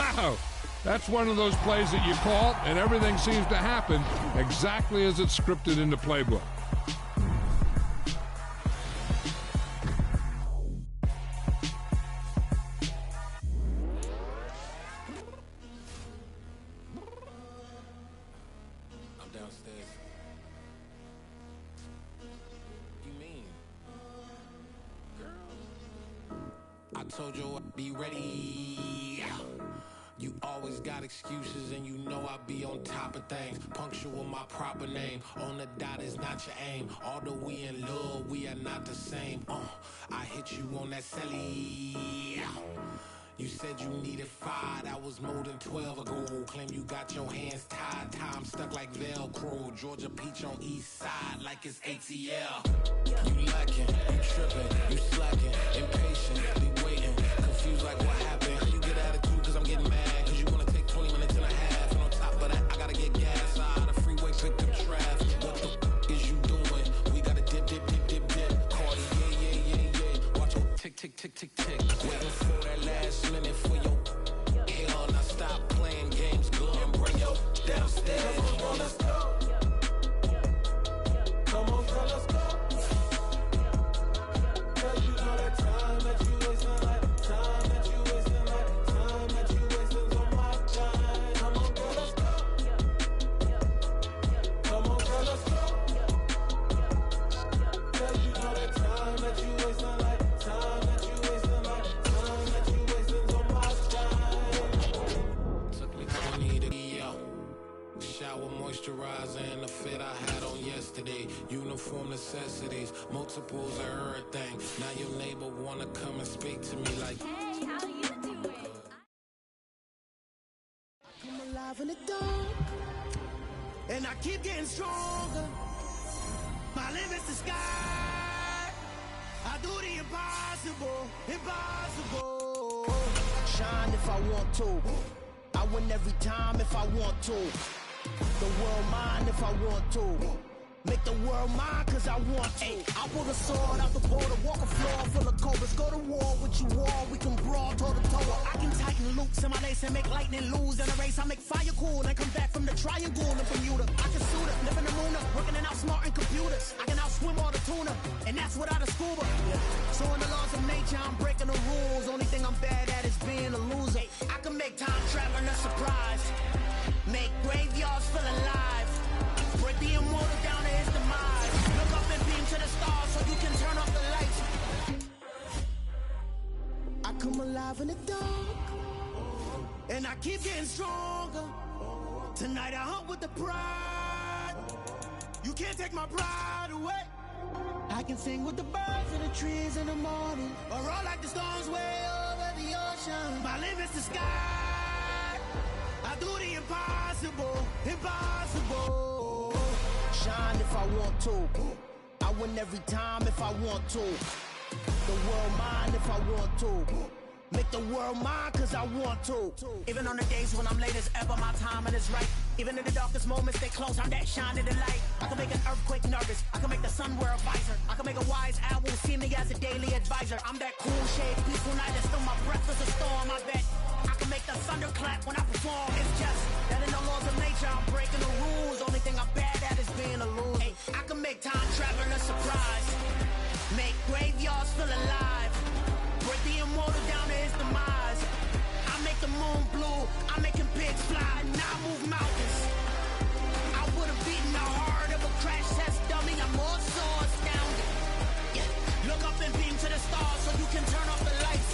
Wow! That's one of those plays that you call, and everything seems to happen exactly as it's scripted in the playbook. I'm downstairs. You mean? Girl, I told you I'd be ready. You always got excuses and you know I be on top of things. Punctual my proper name. On the dot is not your aim. Although we in love, we are not the same. I hit you on that celly. You said you needed 5, that was more than 12 ago. Claim you got your hands tied, time stuck like Velcro. Georgia Peach on east side like it's ATL. You lacking, you tripping, you slacking, impatient, be waiting, confused like what happened. You get attitude cause I'm getting mad, cause you wanna take 20 minutes and a half. And on top of that, I gotta get gas out of the freeway, pick up traffic. What the f is you doing? We gotta dip, dip, dip, dip, dip. Cardi, yeah. Watch your tick, tick, tick, tick, tick. Waiting for that last minute for your hell. Now stop playing games, girl, and bring your downstairs. Come on, let's go. Come on, girl, let's go. Cause you know that time that you wasting, like time that you wasting, like time that you wasting on my time. Come on, girl, let's go. Come on, girl, let's go. Cause you know that time that you wasting, like time that you wasting, like time that you wasting on my time. Took me 20 to be out. Shower moisturizer and the fit I had on yesterday. Uniform necessities, multiples of everything. Now your neighbor wanna come and speak to me like, hey, how you doing? I'm alive in the dark, and I keep getting stronger. My limit's the sky. I do the impossible, impossible. Shine if I want to. I win every time if I want to. The world mine if I want to. Make the world mine cause I want to. I pull the sword out the border, walk a floor full of cobras. Go to war with you all, we can brawl toe to toe. I can tighten loops in my lace and make lightning lose in a race. I make fire cool and come back from the triangle in Bermuda. I can suit it, live in the moon, working and outsmarting computers. I can outswim all the tuna, and that's without a scuba. So in the laws of nature, I'm breaking the rules. Only thing I'm bad at is being a loser. I can make time traveling a surprise. Make graveyards feel alive. Break the immortal down to his demise. Look up and beam to the stars so you can turn off the lights. I come alive in the dark, and I keep getting stronger. Tonight I hunt with the pride. You can't take my pride away. I can sing with the birds and the trees in the morning, or roll like the storms way over the ocean. My limit's the sky. I do the impossible, impossible. Shine if I want to. I win every time if I want to. The world mine if I want to. Make the world mine cause I want to. Even on the days when I'm late as ever, my timing is right. Even in the darkest moments, stay close, I'm that shining the light. I can make an earthquake nervous, I can make the sun wear a visor. I can make a wise owl see me as a daily advisor. I'm that cool shade, peaceful night, and still my breath is a storm. I bet I can make the thunder clap when I perform. It's just that in the laws of nature, I'm breaking the rules. Only thing I'm bad at is being a loser. Hey, I can make time traveling a surprise. Make graveyards feel alive. Break the immortal down to his demise. I make the moon blue, I'm making pigs fly, and I move mountains. I would've beaten the heart of a crash test dummy. I'm more so astounded. Yeah. Look up and beam to the stars so you can turn off the lights.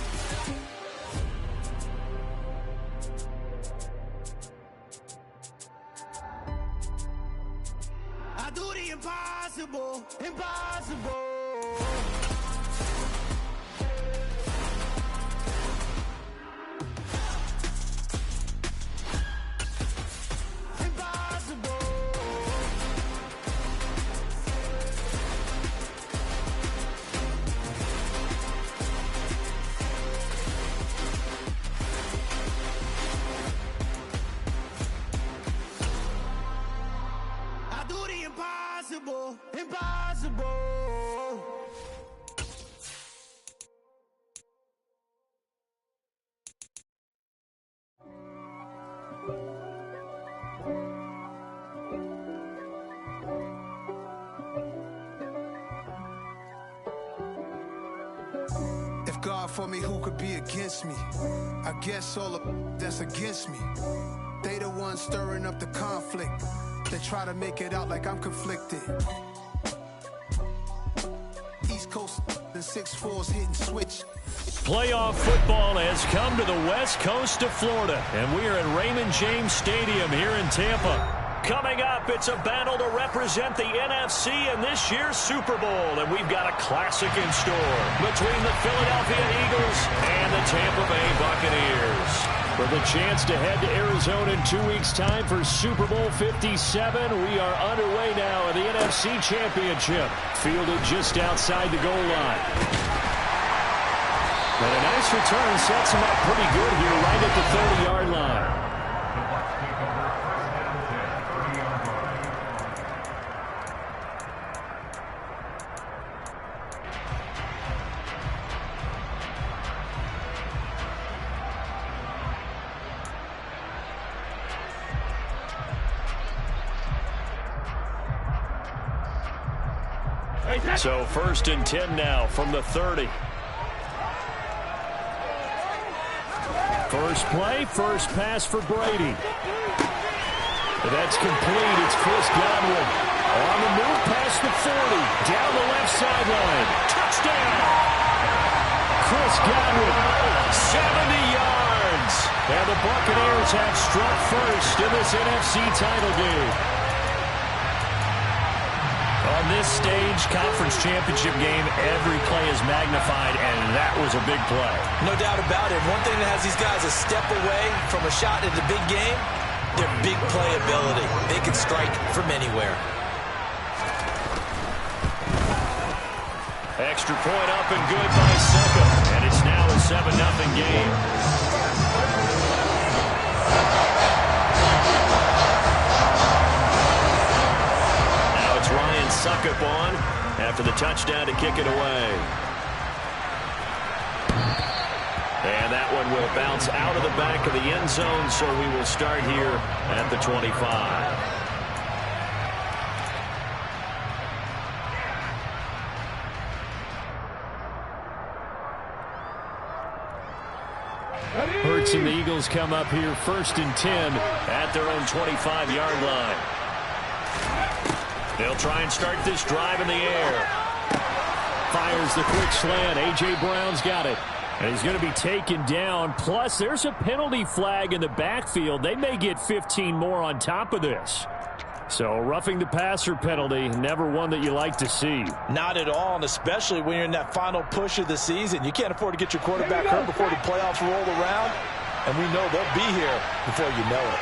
I do the impossible, impossible. God for me, who could be against me? I guess all the that's against me. They the ones stirring up the conflict. They try to make it out like I'm conflicted. East Coast and 6'4's hitting switch. Playoff football has come to the west coast of Florida, and we are at Raymond James Stadium here in Tampa. Coming up, it's a battle to represent the NFC in this year's Super Bowl, and we've got a classic in store between the Philadelphia Eagles and the Tampa Bay Buccaneers. For the chance to head to Arizona in 2 weeks' time for Super Bowl 57, we are underway now in the NFC Championship, fielded just outside the goal line. And a nice return sets him up pretty good here right at the 30-yard line. So 1st and 10 now from the 30. First play, first pass for Brady. That's complete. It's Chris Godwin. On the move past the 40. Down the left sideline. Touchdown! Chris Godwin, 70 yards. And the Buccaneers have struck first in this NFC title game. On this stage, conference championship game, every play is magnified, and that was a big play. No doubt about it. One thing that has these guys a step away from a shot in the big game, their big play ability. They can strike from anywhere. Extra point up and good by Succa, and it's now a 7-0 game. Ryan Suckup on after the touchdown to kick it away. And that one will bounce out of the back of the end zone, so we will start here at the 25. Hurts and the Eagles come up here 1st and 10 at their own 25-yard line. They'll try and start this drive in the air. Fires the quick slant. A.J. Brown's got it. And he's going to be taken down. Plus, there's a penalty flag in the backfield. They may get 15 more on top of this. So, roughing the passer penalty, never one that you like to see. Not at all, and especially when you're in that final push of the season. You can't afford to get your quarterback hurt before the playoffs roll around. And we know they'll be here before you know it.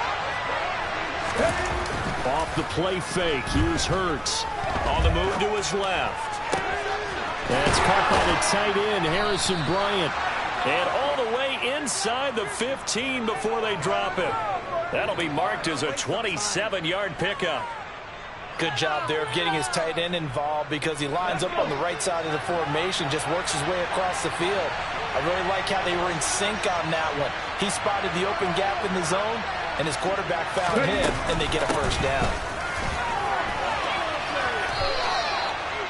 Off the play fake. Here's Hurts. On the move to his left. That's caught by the tight end, Harrison Bryant. And all the way inside the 15 before they drop it. That'll be marked as a 27-yard pickup. Good job there of getting his tight end involved because he lines up on the right side of the formation, just works his way across the field. I really like how they were in sync on that one. He spotted the open gap in the zone, and his quarterback found him, and they get a first down.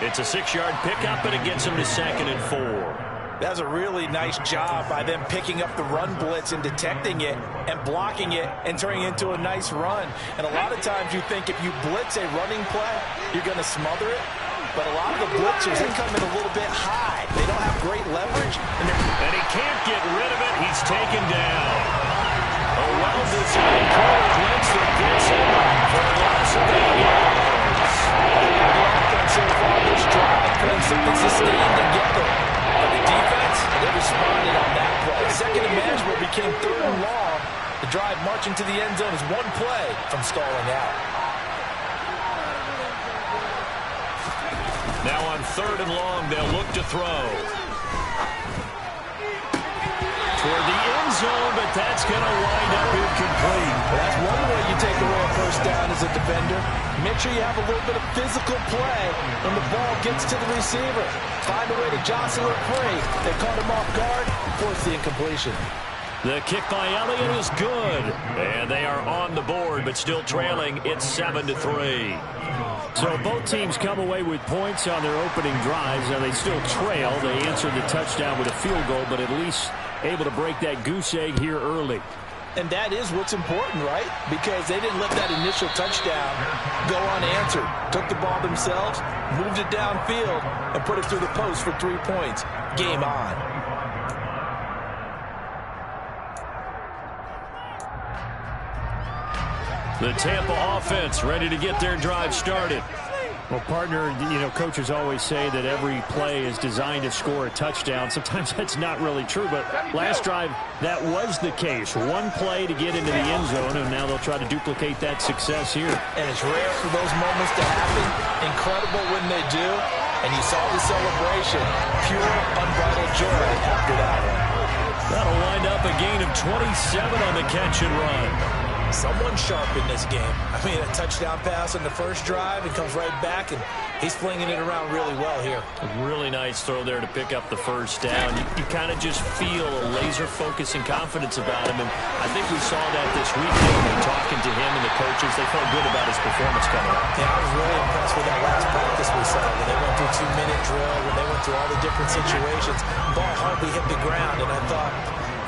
It's a 6-yard pickup, and it gets him to 2nd and 4. That's a really nice job by them picking up the run blitz and detecting it and blocking it and turning it into a nice run. And a lot of times you think if you blitz a running play, you're going to smother it. But a lot of the blitzers, they come in a little bit high. They don't have great leverage. And he can't get rid of it. He's taken down. A well-designed play blitz that gets him for a loss of 8 yards. The offense so far this drive playing something sustained together. But the defense, they responded on that play. Second and manageable became 3rd and long. The drive marching to the end zone is one play from stalling out. Now on 3rd and long, they'll look to throw. Toward the end zone, but that's going to wind up incomplete. Well, that's one way you take away a first down as a defender. Make sure you have a little bit of physical play when the ball gets to the receiver. Find a way to jostle it free. They caught him off guard, forced the incompletion. The kick by Elliott is good. And they are on the board, but still trailing. It's 7-3. So both teams come away with points on their opening drives. Now they still trail. They answered the touchdown with a field goal, but at least able to break that goose egg here early. And that is what's important, right? Because they didn't let that initial touchdown go unanswered. Took the ball themselves, moved it downfield, and put it through the post for 3 points. Game on. The Tampa offense ready to get their drive started. Well, partner, coaches always say that every play is designed to score a touchdown. Sometimes that's not really true, but last drive, that was the case. One play to get into the end zone, and now they'll try to duplicate that success here. And it's rare for those moments to happen. Incredible when they do. And you saw the celebration. Pure, unbridled joy after that one. That'll wind up a gain of 27 on the catch and run. Someone sharp in this game. I mean, a touchdown pass on the first drive and comes right back, and he's flinging it around really well here. A really nice throw there to pick up the first down. You kind of just feel a laser focus and confidence about him, and I think we saw that this weekend when talking to him and the coaches. They felt good about his performance coming up. Yeah, I was really impressed with that last practice we saw when they went through 2-minute drill, when they went through all the different situations. Ball hardly hit the ground, and I thought,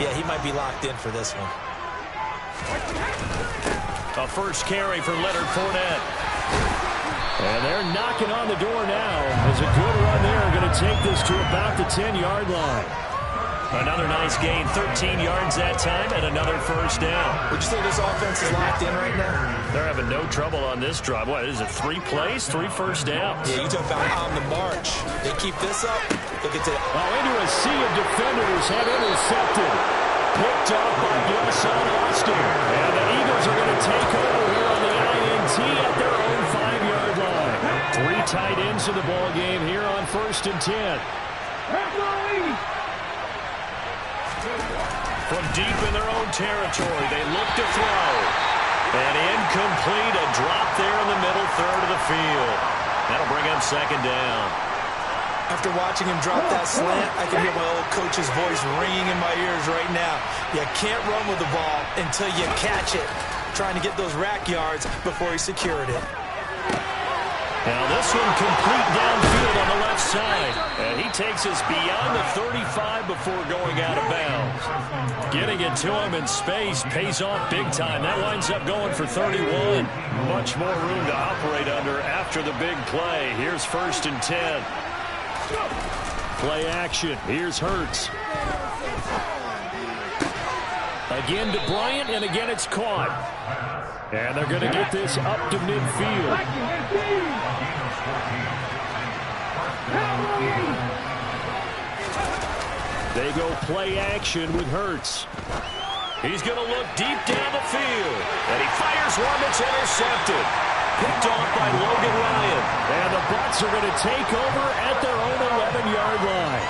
yeah, he might be locked in for this one. A first carry for Leonard Fournette. And they're knocking on the door now. As a good run there, going to take this to about the 10-yard line. Another nice gain, 13 yards that time, and another first down. Would you say this offense is locked in right now? They're having no trouble on this drive. What is it, 3 plays, 3 first downs? Yeah, you talk about on the march. They keep this up, they'll get to it. Into a sea of defenders have intercepted. Picked off by Blesson Austin. And the Eagles are going to take over here on the INT at their own 5-yard line. 3 tight ends to the ball game here on 1st and 10. From deep in their own territory, they look to throw. And incomplete, a drop there in the middle third of the field. That'll bring up 2nd down. After watching him drop that slant, I can hear my old coach's voice ringing in my ears right now. You can't run with the ball until you catch it. Trying to get those rack yards before he secured it. Now this one complete downfield on the left side. And he takes us beyond the 35 before going out of bounds. Getting it to him in space pays off big time. That winds up going for 31. Much more room to operate under after the big play. Here's 1st and 10. Play action. Here's Hurts. Again to Bryant, and again it's caught. And they're going to get this up to midfield. They go play action with Hurts. He's going to look deep down the field. And he fires one that's intercepted. Picked off by Logan Ryan. And the Bucs are going to take over at their own 11-yard line.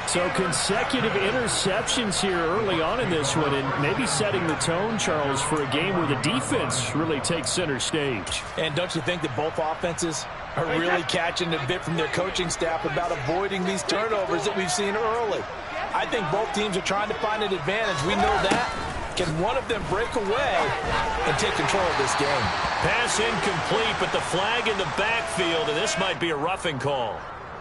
So consecutive interceptions here early on in this one, and maybe setting the tone, Charles, for a game where the defense really takes center stage. And don't you think that both offenses are really catching a bit from their coaching staff about avoiding these turnovers that we've seen early? I think both teams are trying to find an advantage. We know that. Can one of them break away and take control of this game? Pass incomplete, but the flag in the backfield, and this might be a roughing call.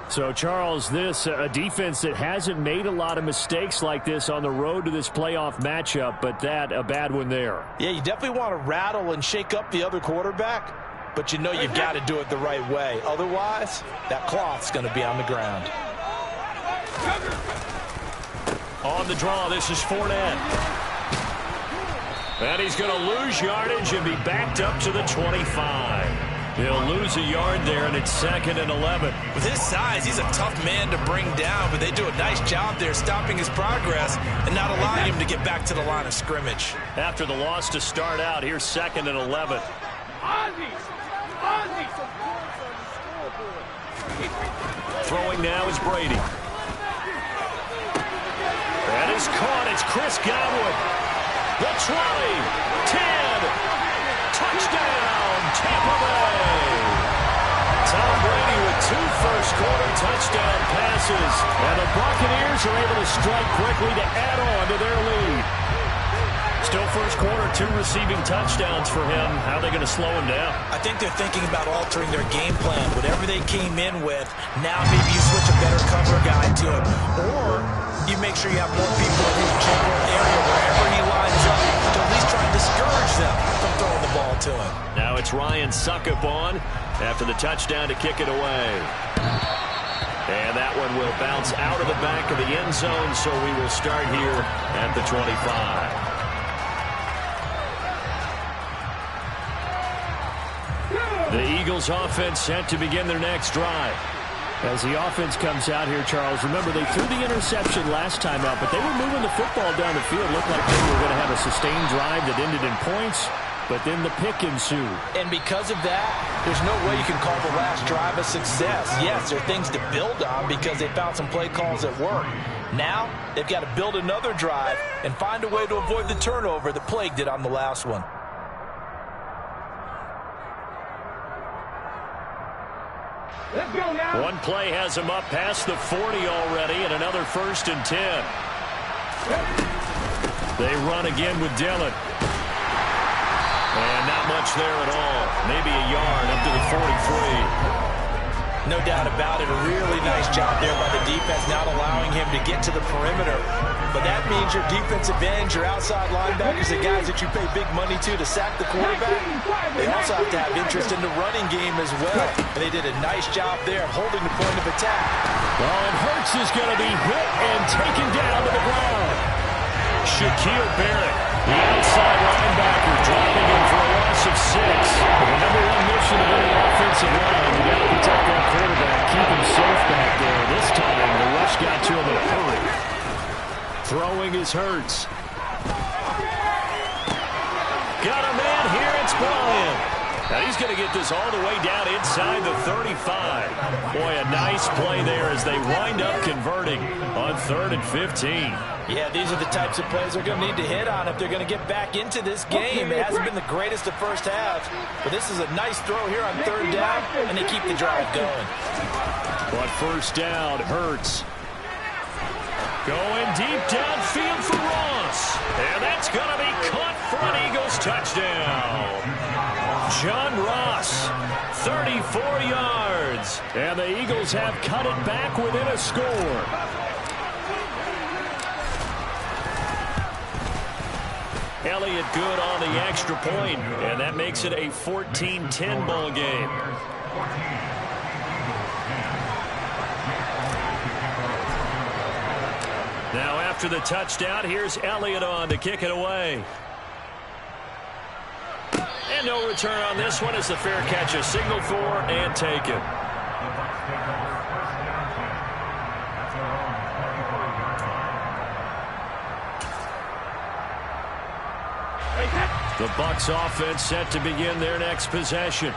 So, Charles, this a defense that hasn't made a lot of mistakes like this on the road to this playoff matchup, but that a bad one there. Yeah, you definitely want to rattle and shake up the other quarterback, but you know you've got to do it the right way. Otherwise, that cloth's going to be on the ground. On the draw, this is Fournette. And he's going to lose yardage and be backed up to the 25. He'll lose a yard there, and it's 2nd and 11. With his size, he's a tough man to bring down, but they do a nice job there stopping his progress and not allowing him to get back to the line of scrimmage. After the loss to start out, here's 2nd and 11. Throwing now is Brady. That is caught. It's Chris Godwin. The 20, 10, touchdown, Tampa Bay. Tom Brady with 2 first-quarter touchdown passes. And the Buccaneers are able to strike quickly to add on to their lead. Still first quarter, 2 receiving touchdowns for him. How are they going to slow him down? I think they're thinking about altering their game plan. Whatever they came in with, now maybe you switch a better cover guy to him. Or you make sure you have more people in his general area wherever he lines up to at least try and discourage them from throwing the ball to him. Now it's Ryan Suckup on after the touchdown to kick it away. And that one will bounce out of the back of the end zone, so we will start here at the 25. The Eagles offense set to begin their next drive. As the offense comes out here, Charles, remember they threw the interception last time out, but they were moving the football down the field. Looked like they were going to have a sustained drive that ended in points, but then the pick ensued. And because of that, there's no way you can call the last drive a success. Yes, there are things to build on because they found some play calls that work. Now, they've got to build another drive and find a way to avoid the turnover that plagued it on the last one. One play has him up past the 40 already, and another 1st and 10. They run again with Dillon. And not much there at all. Maybe a yard up to the 43. No doubt about it. A really nice job there by the defense, not allowing him to get to the perimeter. But that means your defensive ends, your outside linebackers, the guys that you pay big money to sack the quarterback, they also have to have interest in the running game as well. And they did a nice job there holding the point of attack. Well, and Hurts is going to be hit and taken down to the ground. Shaquille Barrett, the outside linebacker, dropping him for a loss of 6. The number one mission of any offensive line, you got to protect that quarterback, keep him safe back there. This time, the rush got to him in a hurry. Throwing is Hurts. Got a man here, it's Bryant. Now he's going to get this all the way down inside the 35. Boy, a nice play there as they wind up converting on 3rd and 15. Yeah, these are the types of plays they're going to need to hit on if they're going to get back into this game. It hasn't been the greatest of first halves, but this is a nice throw here on 3rd down, and they keep the drive going. But 1st down, Hurts. Going deep downfield for Ross. And that's going to be caught for an Eagles touchdown. John Ross, 34 yards. And the Eagles have cut it back within a score. Elliott good on the extra point, and that makes it a 14-10 ball game. Now after the touchdown, here's Elliott on to kick it away. And no return on this one as the fair catch is signaled for and taken. The Bucs offense set to begin their next possession.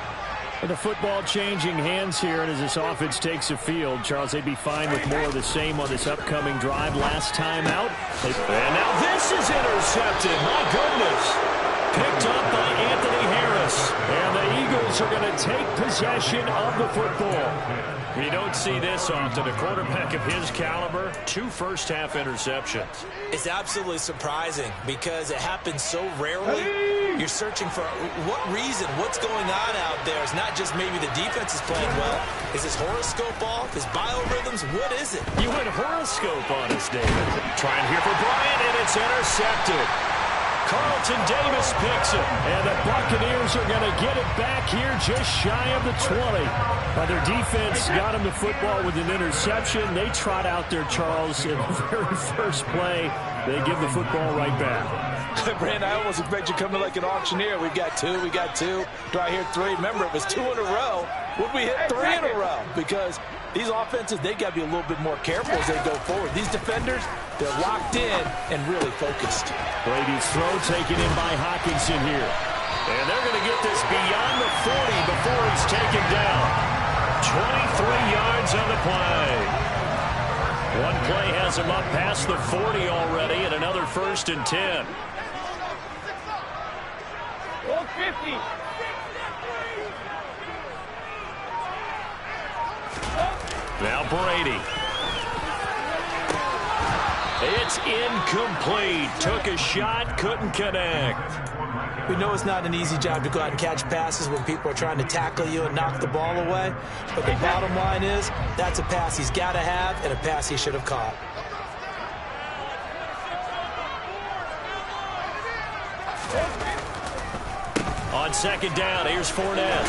And the football changing hands here, and as this offense takes the field, Charles, they'd be fine with more of the same on this upcoming drive. Last time out. And now this is intercepted. My goodness. Picked up by Anthony Harris. And the Eagles are going to take possession of the football. We don't see this often. A quarterback of his caliber, 2 first-half interceptions. It's absolutely surprising because it happens so rarely. You're searching for what reason, what's going on out there. It's not just maybe the defense is playing well. Is his horoscope off? His biorhythms? What is it? You went horoscope on us, David. Trying here for Bryant, and it's intercepted. Carlton Davis picks it, and the Buccaneers are going to get it back here just shy of the 20. Their defense got him the football with an interception. They trot out there, Charles, in the very first play. They give the football right back. Brand, I almost expect you coming like an auctioneer. We've got 2, we got 2. Do I hear 3? Remember, it was 2 in a row. Would we hit 3 in a row? Because these offenses, they got to be a little bit more careful as they go forward. These defenders, they're locked in and really focused. Brady's throw taken in by Hockenson here. And they're going to get this beyond the 40 before he's taken down. 23 yards on the play. One play has him up past the 40 already, and another 1st and 10. 50. Now Brady. It's incomplete. Took a shot, couldn't connect. We know it's not an easy job to go out and catch passes when people are trying to tackle you and knock the ball away. But the bottom line is, that's a pass he's got to have and a pass he should have caught. On second down, here's Fournette.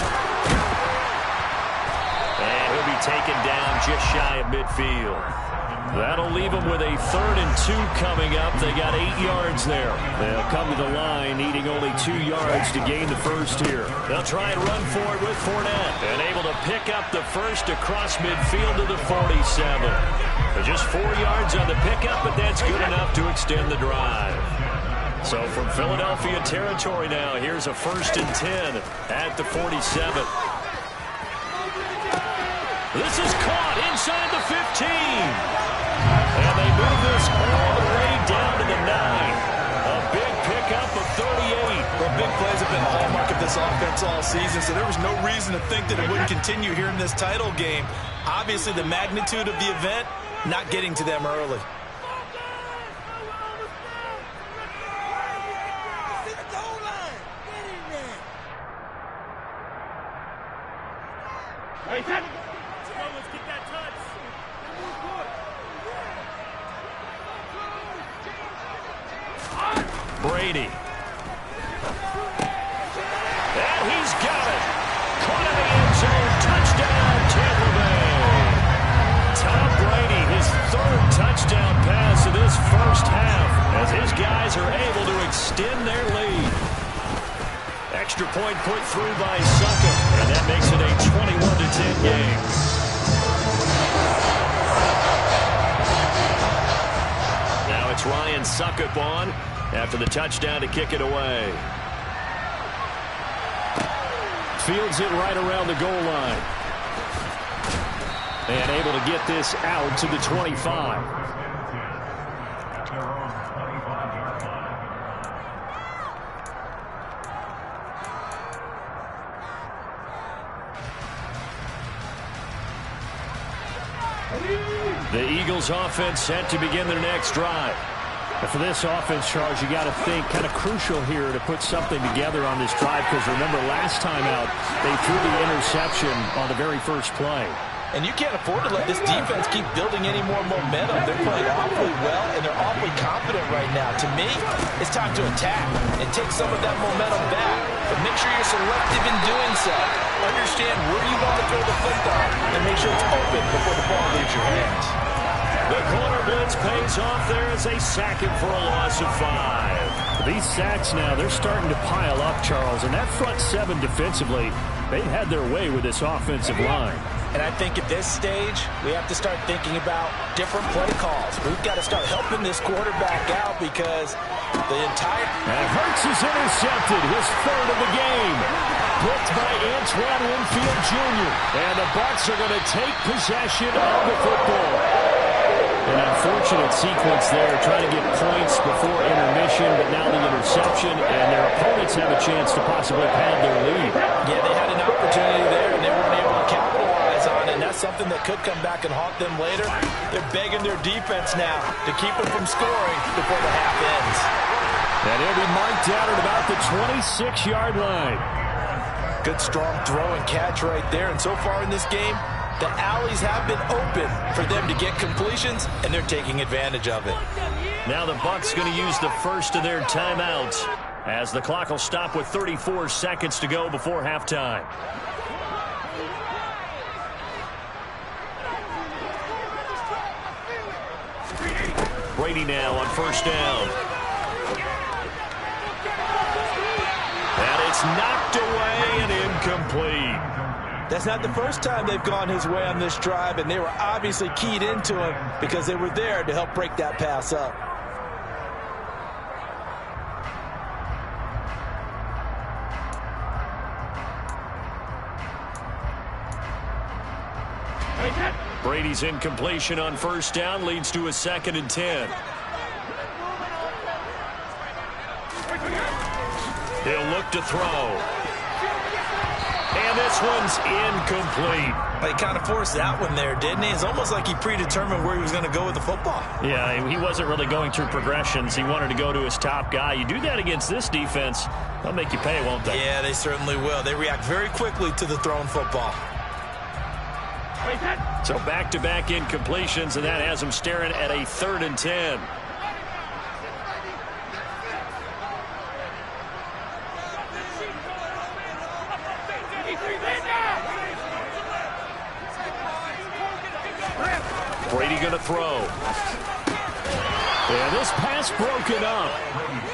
And he'll be taken down just shy of midfield. That'll leave them with a 3rd and 2 coming up. They got 8 yards there. They'll come to the line needing only 2 yards to gain the first here. They'll try and run for it with Fournette. And able to pick up the first across midfield to the 47. But just 4 yards on the pickup, but that's good enough to extend the drive. So from Philadelphia territory now, here's a 1st and 10 at the 47. This is caught inside the 15. And they move this all the way down to the 9. A big pickup of 38. Well, big plays have been the hallmark of this offense all season, so there was no reason to think that it wouldn't continue here in this title game. Obviously, the magnitude of the event, not getting to them early. Brady. And he's got it. Caught in the end zone. Touchdown, Tampa Bay. Tom Brady, his 3rd touchdown pass of this first half as his guys are able to extend their lead. Extra point put through by Suckup, and that makes it a 21-10 game. Now it's Ryan Suckup on after the touchdown to kick it away. Fields it right around the goal line. And able to get this out to the 25. The Eagles offense set to begin their next drive. For this offense, Charles, you got to think kind of crucial here to put something together on this drive, because remember last time out they threw the interception on the very first play. And you can't afford to let this defense keep building any more momentum. They're playing awfully well, and they're awfully confident right now. To me, it's time to attack and take some of that momentum back. But make sure you're selective in doing so. Understand where you want to throw the football, and make sure it's open before the ball leaves your hands. The corner blitz pays off there as they sack him for a loss of 5. These sacks now, they're starting to pile up, Charles. And that front 7 defensively, they've had their way with this offensive line. And I think at this stage, we have to start thinking about different play calls. We've got to start helping this quarterback out because the entire... And Hurts is intercepted, his 3rd of the game. Picked by Antoine Winfield Jr. And the Bucs are going to take possession of the football. An unfortunate sequence there, trying to get points before intermission, but now the interception, and their opponents have a chance to possibly pad their lead. Yeah, they had an opportunity there, and they weren't able to capitalize on it, and that's something that could come back and haunt them later. They're begging their defense now to keep them from scoring before the half ends. And he'll be marked out at about the 26-yard line. Good, strong throw and catch right there, and so far in this game, the alleys have been open for them to get completions, and they're taking advantage of it. Now the Bucs going to use the first of their timeouts as the clock will stop with 34 seconds to go before halftime. Brady now on first down. And it's knocked away and incomplete. That's not the first time they've gone his way on this drive, and they were obviously keyed into him because they were there to help break that pass up. Brady's incompletion on first down leads to a 2nd and 10. He'll look to throw. And this one's incomplete. He kind of forced that one there, didn't he? It's almost like he predetermined where he was going to go with the football. Yeah, he wasn't really going through progressions. He wanted to go to his top guy. You do that against this defense, they'll make you pay, won't they? Yeah, they certainly will. They react very quickly to the thrown football. So back-to-back incompletions, and that has him staring at a 3rd and 10. Brady going to throw. And this pass broken up.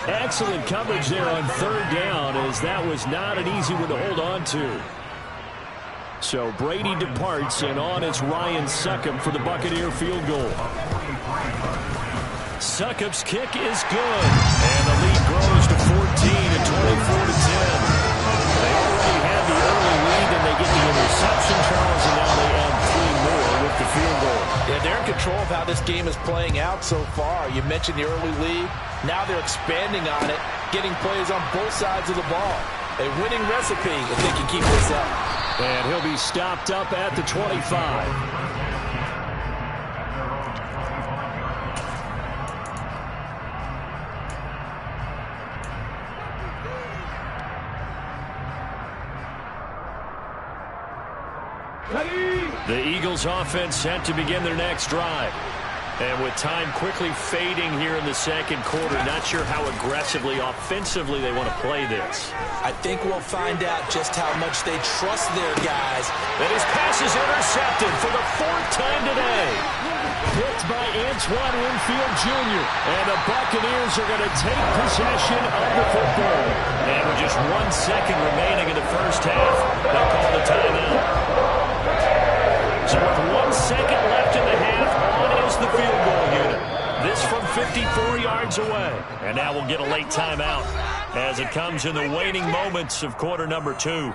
Excellent coverage there on 3rd down, as that was not an easy one to hold on to. So Brady departs, and on it's Ryan Succop for the Buccaneer field goal. Succop's kick is good, and the lead grows to 14 and 24-10. They already had the early lead, and they get the interception, Charles, and now they add 3 more with the field goal. Yeah, they're in control of how this game is playing out so far. You mentioned the early lead. Now they're expanding on it, getting plays on both sides of the ball. A winning recipe if they can keep this up. And he'll be stopped up at the 25. The Eagles offense set to begin their next drive. And with time quickly fading here in the second quarter, not sure how aggressively, offensively they want to play this. I think we'll find out just how much they trust their guys. And his pass is intercepted for the 4th time today. Picked by Antoine Winfield Jr. And the Buccaneers are going to take possession of the football. And with just 1 second remaining in the first half, they'll call the timeout. So with 1 second left in the half, on is the field goal unit. This from 54 yards away. And now we'll get a late timeout as it comes in the waning moments of quarter number 2.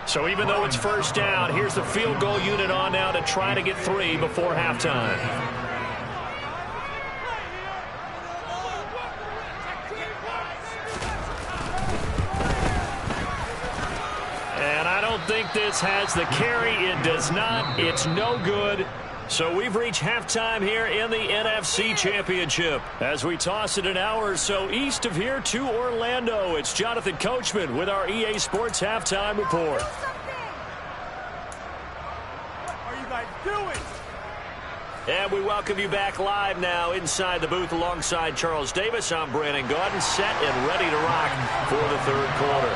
So even though it's first down, here's the field goal unit on now to try to get 3 before halftime. And I don't think this has the carry. It does not. It's no good. So we've reached halftime here in the NFC Championship. As we toss it an hour or so east of here to Orlando, it's Jonathan Coachman with our EA Sports Halftime Report. What are you guys doing? And we welcome you back live now inside the booth alongside Charles Davis. I'm Brandon Gaudin, set and ready to rock for the 3rd quarter.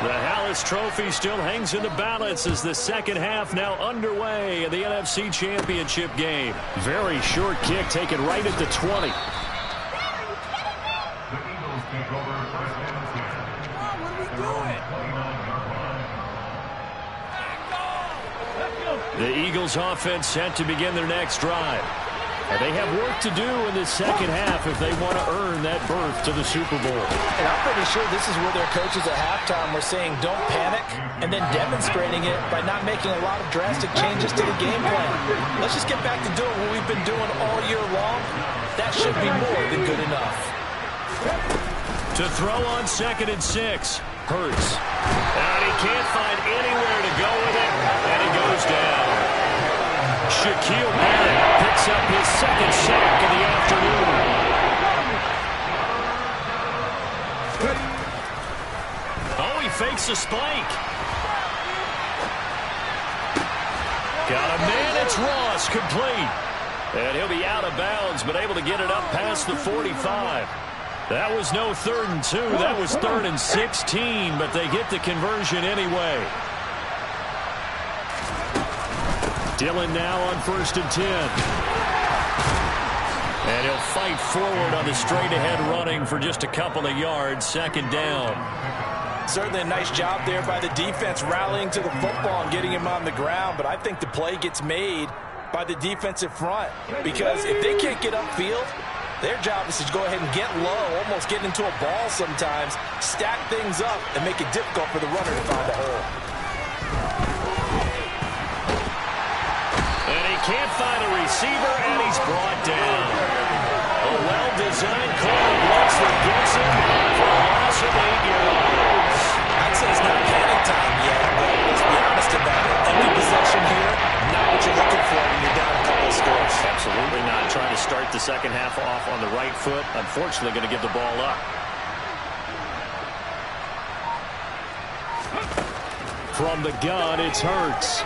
The Hallis Trophy still hangs in the balance as the second half now underway in the NFC Championship game. Very short kick taken right at the 20. The Eagles offense set to begin their next drive. And they have work to do in the second half if they want to earn that berth to the Super Bowl. And I'm pretty sure this is where their coaches at halftime were saying don't panic, and then demonstrating it by not making a lot of drastic changes to the game plan. Let's just get back to doing what we've been doing all year long. That should be more than good enough. To throw on 2nd and 6, Hurts. And he can't find anywhere to go with it, and he goes down. Shaquille Barrett picks up his 2nd sack of the afternoon. Oh, he fakes a spike. Got a man, it's Ross, complete. And he'll be out of bounds, but able to get it up past the 45. That was no 3rd and 2, that was 3rd and 16, but they get the conversion anyway. Dillon now on 1st and 10. And he'll fight forward on the straight-ahead running for just a couple of yards, 2nd down. Certainly a nice job there by the defense rallying to the football and getting him on the ground, but I think the play gets made by the defensive front, because if they can't get upfield, Their job is to go ahead and get low, almost get into a ball sometimes, stack things up, and make it difficult for the runner to find a hole. And he can't find a receiver, and he's brought down. A well-designed corner blitz that gets him for a loss of 8 yards. I'd say it's not panic time yet, but let's be honest about it. Every possession here, not what you're looking for when you're down a couple of scores. Absolutely not. Trying to start the second half off on the right foot. Unfortunately, going to give the ball up. From the gun, it's Hurts.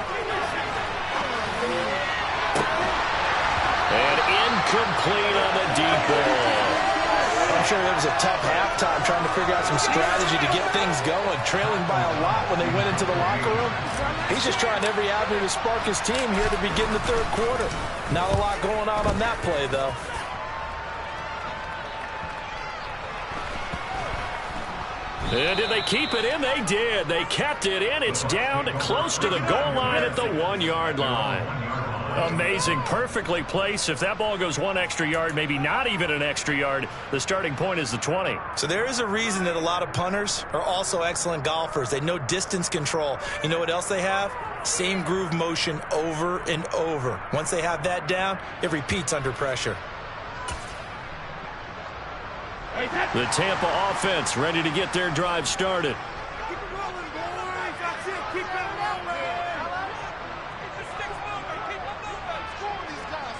And incomplete on the deep ball. I'm sure there was a tough halftime trying to figure out some strategy to get things going, trailing by a lot when they went into the locker room. He's just trying every avenue to spark his team here to begin the third quarter. Not a lot going on that play, though. And did they keep it in? They did. They kept it in. It's down close to the goal line at the 1-yard line. Amazing. Perfectly placed. If that ball goes 1 extra yard, maybe not even an extra yard, the starting point is the 20. So there is a reason that a lot of punters are also excellent golfers. They know distance control. You know what else they have? Same groove motion over and over. Once they have that down, it repeats under pressure. The Tampa offense ready to get their drive started. Keep it rolling, boys. That's it. Keep it rolling. Keep the sticks moving. Keep them moving. Score these guys,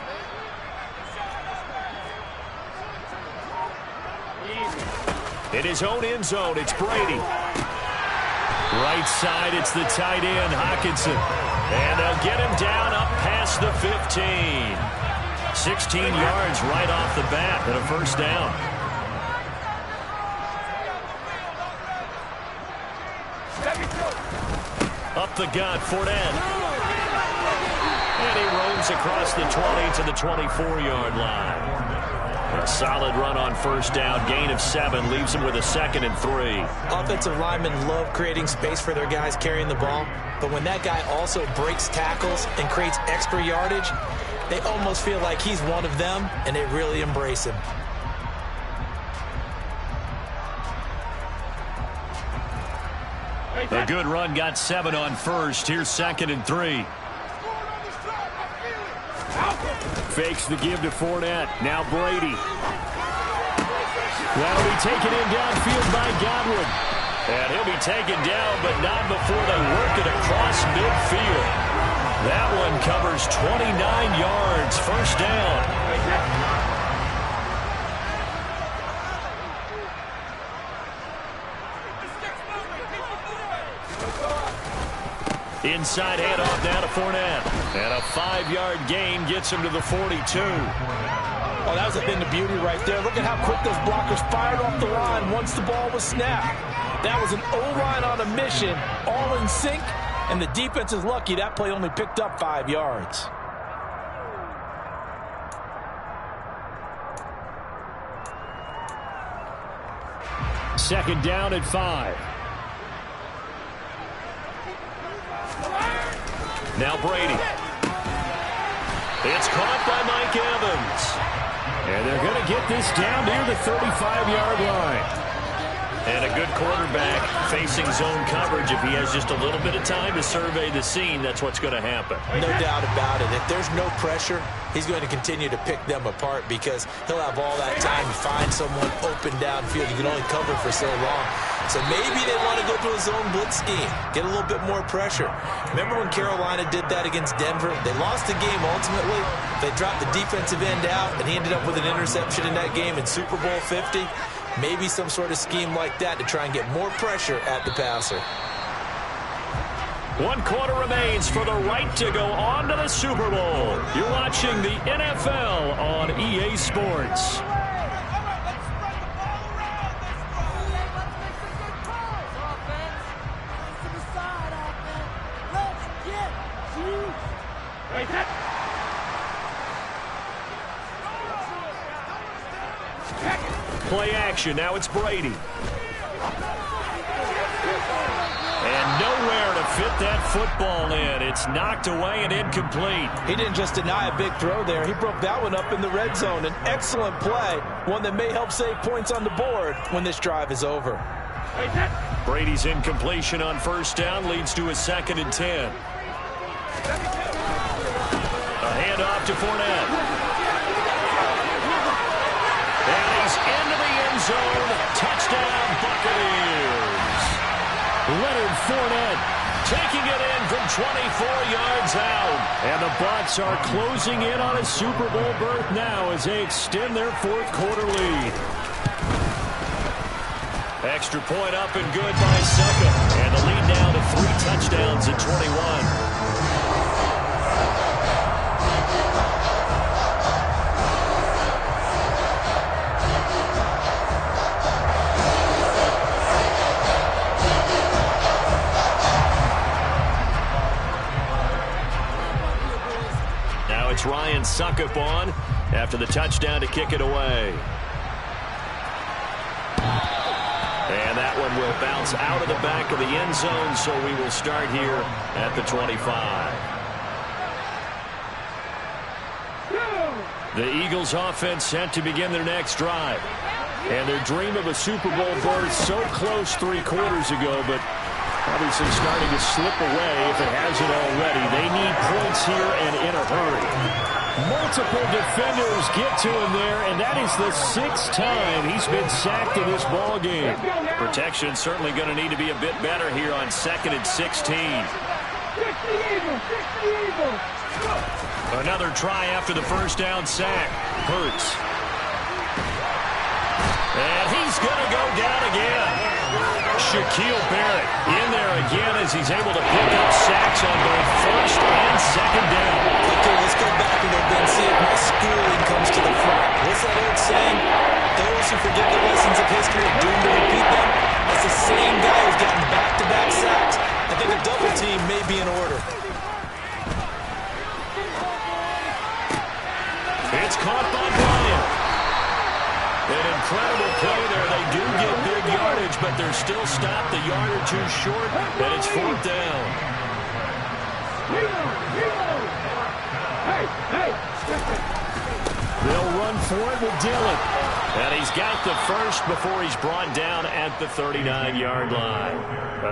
man. In his own end zone, it's Brady. Right side, it's the tight end, Hockenson. And they'll get him down up past the 15. 16 yards right off the bat and a first down. Up the gut, Fournette. And he roams across the 20 to the 24-yard line. A solid run on first down. Gain of 7 leaves him with a 2nd and 3. Offensive linemen love creating space for their guys carrying the ball. But when that guy also breaks tackles and creates extra yardage, they almost feel like he's one of them, and they really embrace him. A good run got 7 on first. Here's 2nd and 3. Fakes the give to Fournette. Now Brady. That'll be taken in downfield by Godwin. And he'll be taken down, but not before they work it across midfield. That one covers 29 yards. First down. Inside handoff now to Fournette. And a 5-yard gain gets him to the 42. Oh, that was a thing of beauty right there. Look at how quick those blockers fired off the line once the ball was snapped. That was an O-line on a mission, all in sync, and the defense is lucky that play only picked up 5 yards. Second down at 5. Now Brady. It's caught by Mike Evans. And they're going to get this down near the 35-yard line. And a good quarterback facing zone coverage. If he has just a little bit of time to survey the scene, that's what's going to happen. No doubt about it. If there's no pressure, he's going to continue to pick them apart because he'll have all that time to find someone open downfield. You can only cover for so long. So maybe they want to go to a zone blitz scheme, get a little bit more pressure. Remember when Carolina did that against Denver? They lost the game ultimately. They dropped the defensive end out, and he ended up with an interception in that game in Super Bowl 50. Maybe some sort of scheme like that to try and get more pressure at the passer. 1 quarter remains for the right to go on to the Super Bowl. You're watching the NFL on EA Sports. Play action. Now it's Brady. And nowhere to fit that football in. It's knocked away and incomplete. He didn't just deny a big throw there. He broke that one up in the red zone. An excellent play, one that may help save points on the board when this drive is over. Brady's incompletion on first down leads to a 2nd and 10. A handoff to Fournette. And he's into the end zone. Touchdown, Buccaneers. Leonard Fournette taking it in from 24 yards out. And the Bucs are closing in on a Super Bowl berth now as they extend their 4th quarter lead. Extra point up and good by Suckup. And the lead now to 3 touchdowns at 21. Now it's Ryan Suckup on after the touchdown to kick it away. And that one will bounce out of the back of the end zone, so we will start here at the 25. The Eagles offense set to begin their next drive. And their dream of a Super Bowl berth so close 3 quarters ago, but obviously starting to slip away if it hasn't already. They need points here and in a hurry. Multiple defenders get to him there, and that is the 6th time he's been sacked in this ball game. Protection certainly going to need to be a bit better here on 2nd and 16. Another try after the first down sack. Hurts. And he's going to go down again. Shaquille Barrett in there again as he's able to pick up sacks on both 1st and 2nd down. Okay, let's go back a little bit and see if my schooling comes to the front. What's that old saying? Those who forget the lessons of history are doomed to repeat them. That's the same guy who's gotten back-to-back sacks. I think a double team may be in order. It's caught by Bryant. An incredible play there. They do get big yardage, but they're still stopped a yard or 2 short, and it's 4th down. They'll run for it with Dillon. And he's got the first before he's brought down at the 39-yard line.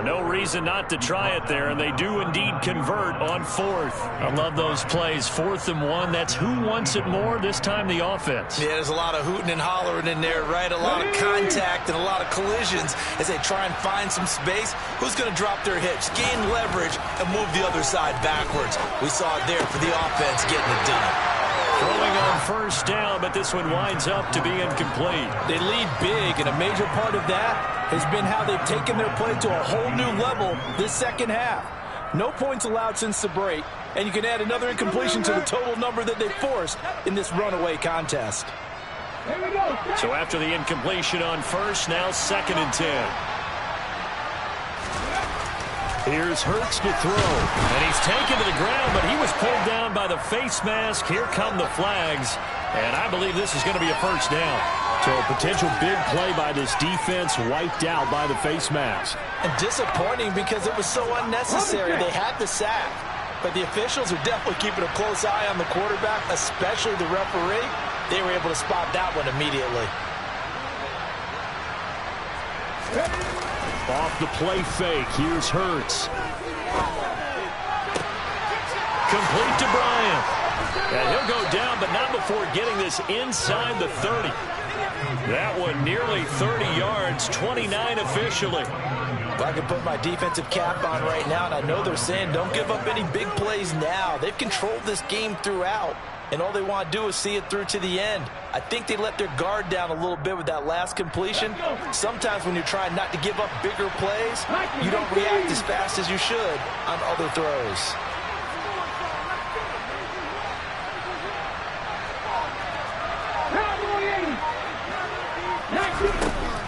No reason not to try it there, and they do indeed convert on 4th. I love those plays. 4th and 1. That's who wants it more, this time the offense. Yeah, there's a lot of hooting and hollering in there, right? A lot of contact and a lot of collisions as they try and find some space. Who's going to drop their hips, gain leverage, and move the other side backwards? We saw it there for the offense getting it done. Throwing on first down, but this one winds up to be incomplete. They lead big, and a major part of that has been how they've taken their play to a whole new level this second half. No points allowed since the break, and you can add another incompletion to the total number that they forced in this runaway contest. So after the incompletion on first, now 2nd and 10. Here's Hurts to throw, and he's taken to the ground, but he was pulled down by the face mask. Here come the flags, and I believe this is going to be a first down. So a potential big play by this defense wiped out by the face mask. And disappointing because it was so unnecessary. They had the sack, but the officials are definitely keeping a close eye on the quarterback, especially the referee. They were able to spot that one immediately. Off the play fake, here's Hurts. Complete to Bryant. And he'll go down, but not before getting this inside the 30. That one nearly 30 yards, 29 officially. If I could put my defensive cap on right now, and I know they're saying don't give up any big plays now. They've controlled this game throughout, and all they want to do is see it through to the end. I think they let their guard down a little bit with that last completion. Sometimes when you're trying not to give up bigger plays, you don't react as fast as you should on other throws.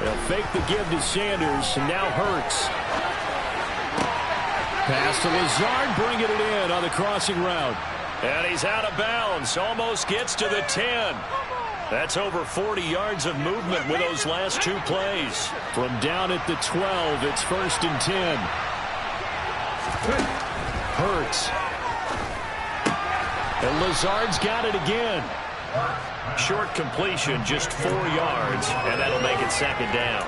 They'll fake the give to Sanders, and now Hurts. Pass to Lazard, bringing it in on the crossing route. And he's out of bounds, almost gets to the 10. That's over 40 yards of movement with those last 2 plays. From down at the 12, it's 1st and 10. Hurts. And Lazard's got it again. Short completion, just 4 yards, and that'll make it second down.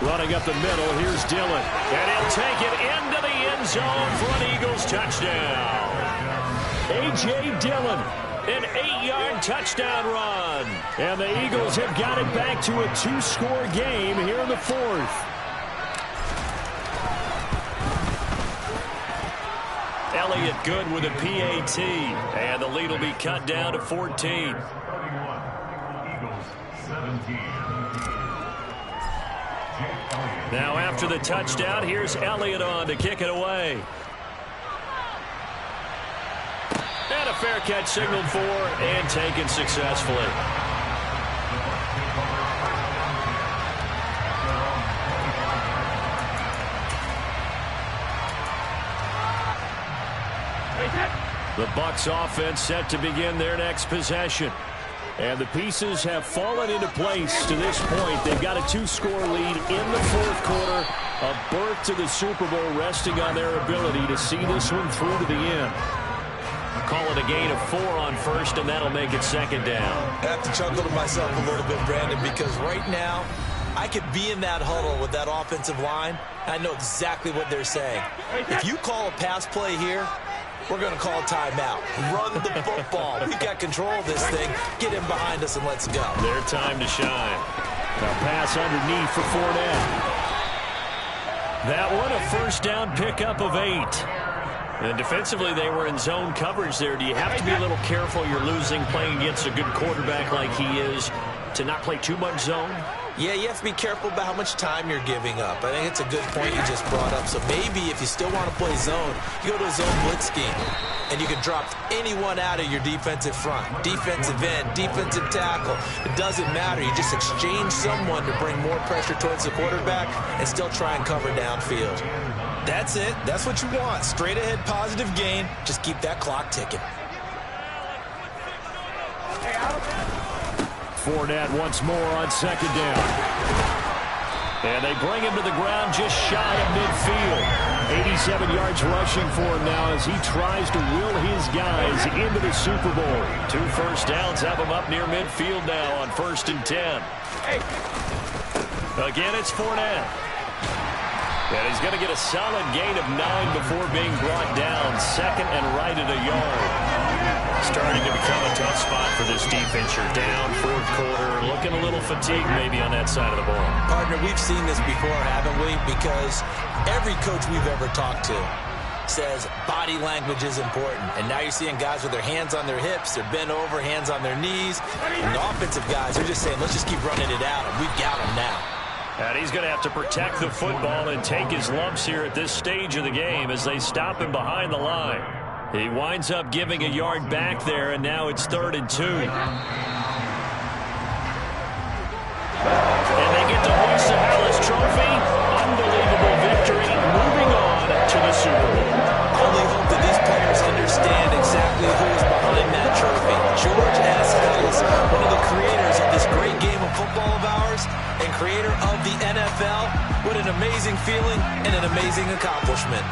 Running up the middle, here's Dillon. And he'll take it into the end zone for an Eagles touchdown. A.J. Dillon. An 8-yard touchdown run. And the Eagles have got it back to a 2-score game here in the 4th. Elliott good with a PAT. And the lead will be cut down to 14. Now after the touchdown, here's Elliott on to kick it away. And a fair catch signaled for and taken successfully. The Bucs offense set to begin their next possession. And the pieces have fallen into place to this point. They've got a 2-score lead in the 4th quarter. A berth to the Super Bowl resting on their ability to see this one through to the end. Call it a gain of 4 on first, and that'll make it second down. I have to chuckle to myself a little bit, Brandon, because right now I could be in that huddle with that offensive line. I know exactly what they're saying. If you call a pass play here, we're going to call a timeout. Run the football. We've got control of this thing. Get him behind us and let's go. Their time to shine. A pass underneath for Fournette. That one a first down pickup of 8. And defensively, they were in zone coverage there. Do you have to be a little careful? You're losing playing against a good quarterback like he is to not play too much zone? Yeah, you have to be careful about how much time you're giving up. I think it's a good point you just brought up. So maybe if you still want to play zone, you go to a zone blitz scheme. And you can drop anyone out of your defensive front. Defensive end, defensive tackle. It doesn't matter. You just exchange someone to bring more pressure towards the quarterback and still try and cover downfield. That's it. That's what you want. Straight ahead positive gain. Just keep that clock ticking. Fournette once more on second down. And they bring him to the ground just shy of midfield. 87 yards rushing for him now as he tries to will his guys into the Super Bowl. 2 first downs have him up near midfield now on 1st and 10. Again, it's Fournette. And he's going to get a solid gain of 9 before being brought down. Second and right at a yard. Starting to become a tough spot for this defense. You're down 4th quarter. Looking a little fatigued maybe on that side of the ball. Partner, we've seen this before, haven't we? Because every coach we've ever talked to says body language is important. And now you're seeing guys with their hands on their hips. They're bent over, hands on their knees. And the offensive guys are just saying, let's just keep running it out. And we've got them now. And he's going to have to protect the football and take his lumps here at this stage of the game as they stop him behind the line. He winds up giving a yard back there, and now it's 3rd and 2. And they get to hoist the Hallis Trophy. Unbelievable victory, moving on to the Super Bowl. Only hope that these players understand exactly who is behind that trophy. George S. Hallis, one of the creators of this great game of football of ours and creator of the NFL. What an amazing feeling and an amazing accomplishment.